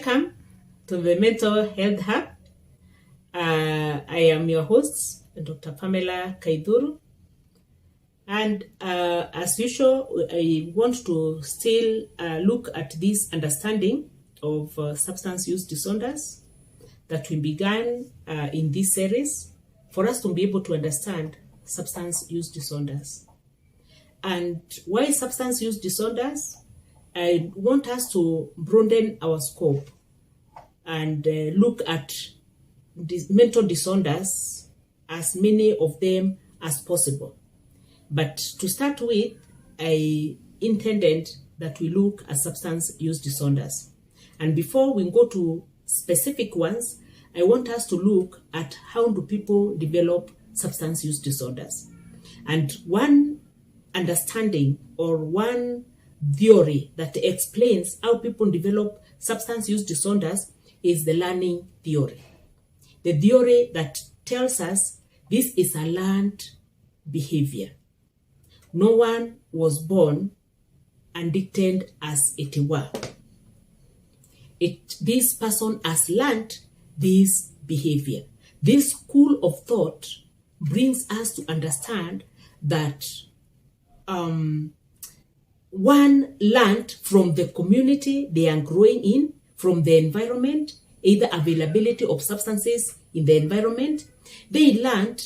Welcome to the Mental Health Hub. I am your host, Dr. Pamela Kaiduru. And as usual, I want to still look at this understanding of substance use disorders that we began in this series for us to be able to understand substance use disorders. And why substance use disorders? I want us to broaden our scope and look at these mental disorders, as many of them as possible. But to start with, I intended that we look at substance use disorders. And before we go to specific ones, I want us to look at how do people develop substance use disorders. And one understanding or one theory that explains how people develop substance use disorders is the learning theory. The theory that tells us this is a learned behavior. No one was born addicted as it were. This person has learned this behavior. This school of thought brings us to understand that one learned from the community they are growing in, from the environment, either availability of substances in the environment. They learned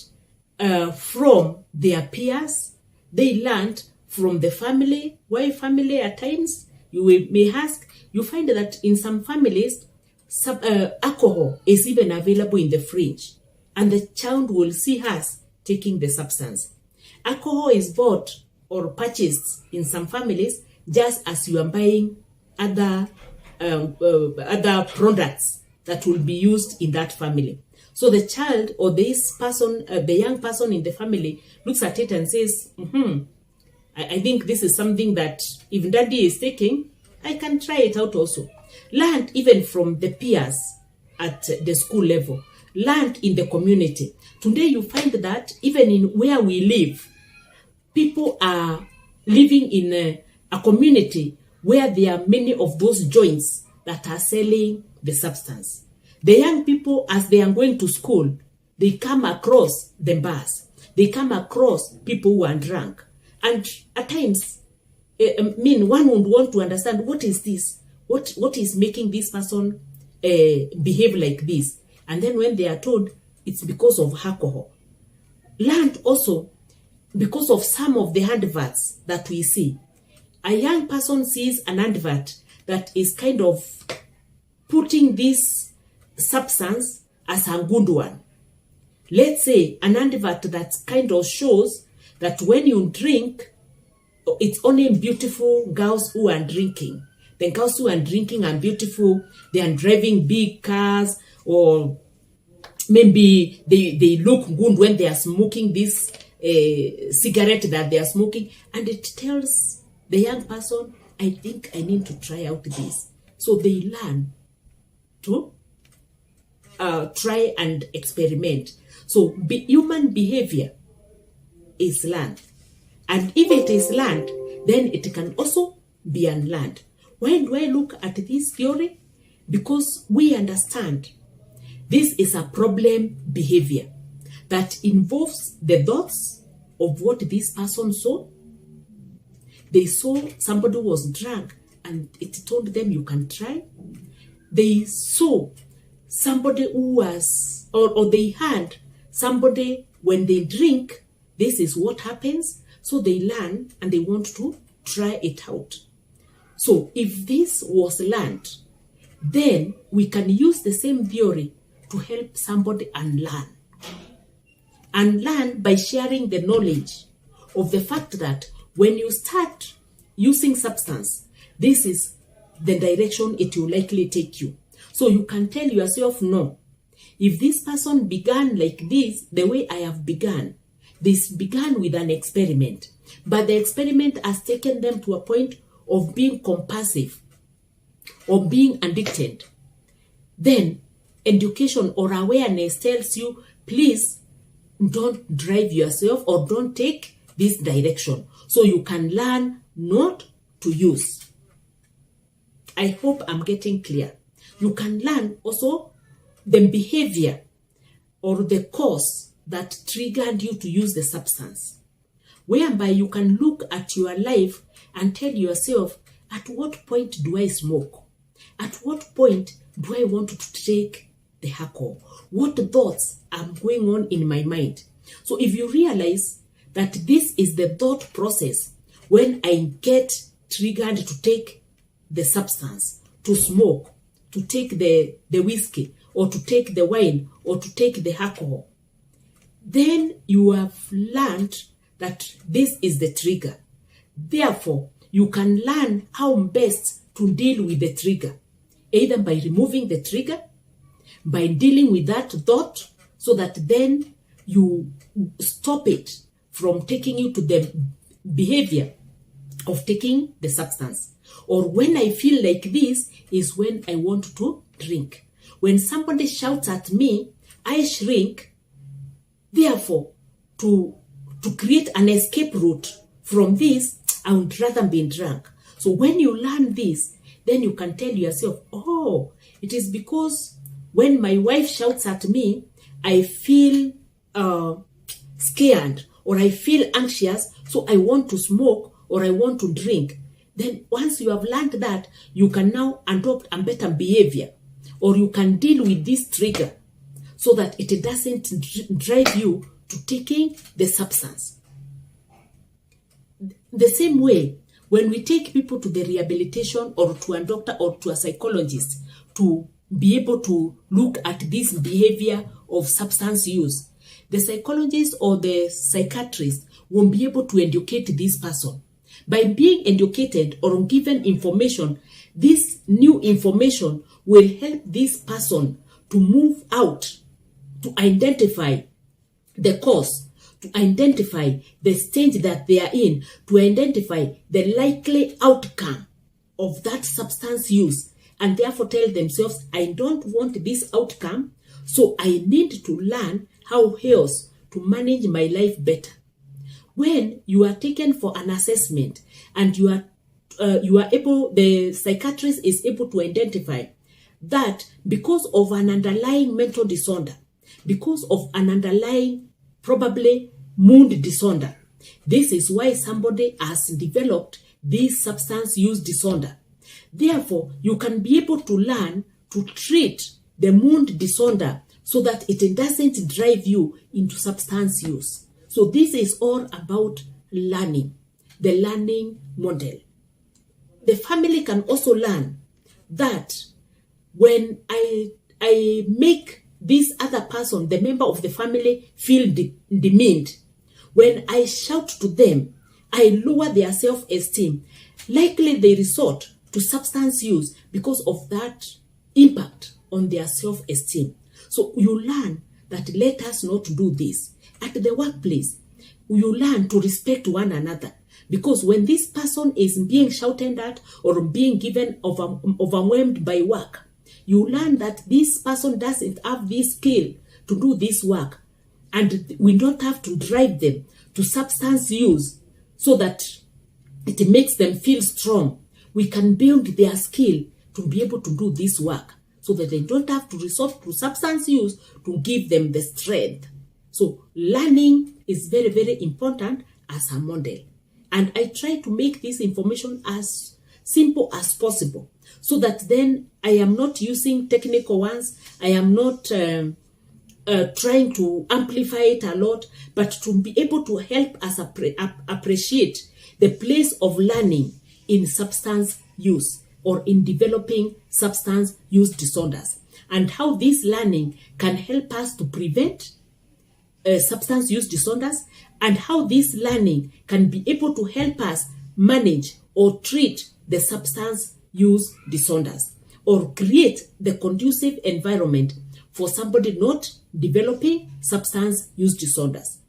from their peers. They learned from the family. Why family? At times, may ask, you find that in some families, alcohol is even available in the fridge, and the child will see us taking the substance. Alcohol is bought or purchased in some families just as you are buying other products that will be used in that family. So the child or this person, the young person in the family looks at it and says, I think this is something that if daddy is taking, I can try it out also. Learned even from the peers at the school level, learned in the community. Today you find that even in where we live, people are living in a community where there are many of those joints that are selling the substance. The young people, as they are going to school, they come across the bars. They come across people who are drunk. And at times, one would want to understand, what is this? What is making this person behave like this? And then when they are told, it's because of alcohol. Learned also because of some of the adverts that we see. A young person sees an advert that is kind of putting this substance as a good one. Let's say an advert that kind of shows that when you drink, it's only beautiful girls who are drinking. The girls who are drinking are beautiful. They are driving big cars, or maybe they look good when they are smoking this cigarette that they are smoking, and it tells the young person, I think I need to try out this. So they learn to try and experiment. So human behavior is learned. And if it is learned, then it can also be unlearned. Why do I look at this theory? Because we understand this is a problem behavior that involves the thoughts of what this person saw. They saw somebody who was drunk and it told them you can try. They saw somebody who was, or they heard somebody when they drink, this is what happens. So they learn and they want to try it out. So if this was learned, then we can use the same theory to help somebody unlearn. Unlearn by sharing the knowledge of the fact that when you start using substance, this is the direction it will likely take you. So you can tell yourself, no, if this person began like this, the way I have begun, this began with an experiment, but the experiment has taken them to a point of being compulsive or being addicted. Then education or awareness tells you, please don't drive yourself or don't take this direction. So you can learn not to use. I hope I'm getting clear. you can learn also the behavior or the cause that triggered you to use the substance, whereby you can look at your life and tell yourself, at what point do I smoke? At what point do I want to take the alcohol? What thoughts are going on in my mind? So if you realize that this is the thought process when I get triggered to take the substance, to smoke, to take the whiskey, or to take the wine, or to take the alcohol, then you have learned that this is the trigger. Therefore, you can learn how best to deal with the trigger, either by removing the trigger, by dealing with that thought, so that then you stop it from taking you to the behavior of taking the substance. Or when I feel like this is when I want to drink. When somebody shouts at me, I shrink. Therefore, to create an escape route from this, I would rather be drunk. So when you learn this, then you can tell yourself, oh, it is because when my wife shouts at me, I feel scared, or I feel anxious, so I want to smoke or I want to drink. Then once you have learned that, you can now adopt a better behavior, or you can deal with this trigger so that it doesn't drive you to taking the substance. The same way, when we take people to the rehabilitation or to a doctor or to a psychologist to be able to look at this behavior of substance use, the psychologist or the psychiatrist won't be able to educate this person. By being educated or given information, this new information will help this person to move out, to identify the cause, to identify the stage that they are in, to identify the likely outcome of that substance use, and therefore tell themselves, I don't want this outcome, so I need to learn how else to manage my life better. When you are taken for an assessment and you are able, the psychiatrist is able to identify that because of an underlying mental disorder, because of an underlying probably mood disorder, this is why somebody has developed this substance use disorder. Therefore, you can be able to learn to treat the mood disorder so that it doesn't drive you into substance use. So this is all about learning, the learning model. The family can also learn that when I make this other person, the member of the family, feel demeaned, when I shout to them, I lower their self-esteem, likely they resort to substance use because of that impact on their self-esteem. So you learn that let us not do this. At the workplace, you learn to respect one another, because when this person is being shouted at or being given overwhelmed by work, you learn that this person doesn't have this skill to do this work, and we don't have to drive them to substance use so that it makes them feel strong. We can build their skill to be able to do this work so that they don't have to resort to substance use to give them the strength. So learning is very, very important as a model. And I try to make this information as simple as possible so that then I am not using technical ones. I am not trying to amplify it a lot, but to be able to help us appreciate the place of learning in substance use or in developing substance use disorders, and how this learning can help us to prevent substance use disorders, and how this learning can be able to help us manage or treat the substance use disorders, or create the conducive environment for somebody not developing substance use disorders.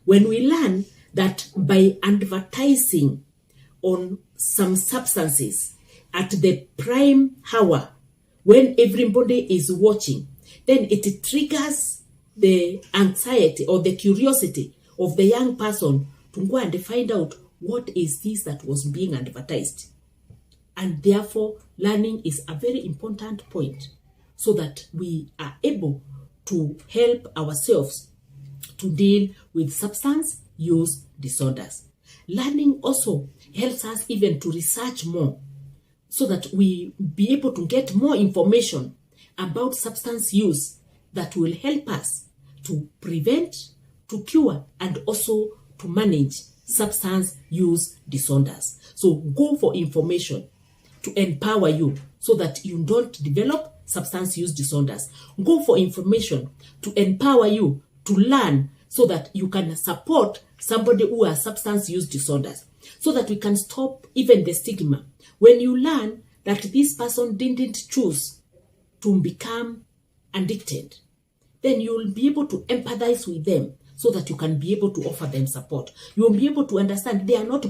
When we learn that by advertising on some substances at the prime hour when everybody is watching, then it triggers the anxiety or the curiosity of the young person to go and find out what is this that was being advertised. And therefore, learning is a very important point so that we are able to help ourselves to deal with substance use disorders. Learning also helps us even to research more so that we be able to get more information about substance use that will help us to prevent, to cure, and also to manage substance use disorders. So go for information to empower you so that you don't develop substance use disorders. Go for information to empower you to learn so that you can support somebody who has substance use disorders, so that we can stop even the stigma. When you learn that this person didn't choose to become addicted, then you will be able to empathize with them so that you can be able to offer them support. You will be able to understand they are not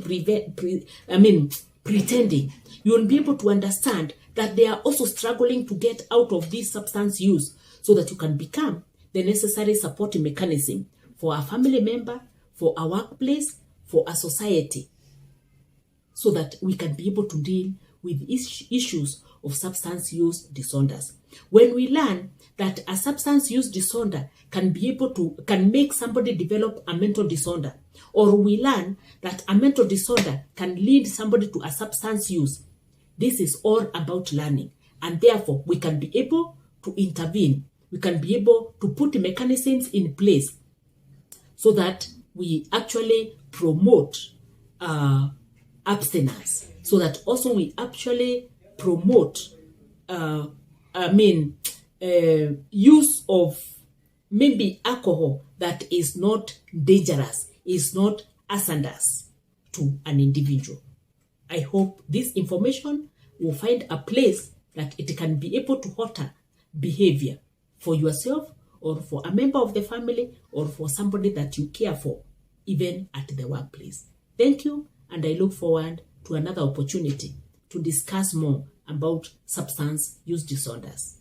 pretending. You will be able to understand that they are also struggling to get out of this substance use so that you can become the necessary supporting mechanism for a family member, for a workplace, for a society, so that we can be able to deal with issues of substance use disorders. When we learn that a substance use disorder can make somebody develop a mental disorder, or we learn that a mental disorder can lead somebody to a substance use, this is all about learning, and therefore we can be able to intervene. We can be able to put mechanisms in place so that we actually promote abstinence, so that also we actually promote use of maybe alcohol that is not dangerous, is not hazardous to an individual. I hope this information will find a place that it can be able to alter behavior for yourself, or for a member of the family, or for somebody that you care for, even at the workplace. Thank you, and I look forward to another opportunity to discuss more about substance use disorders.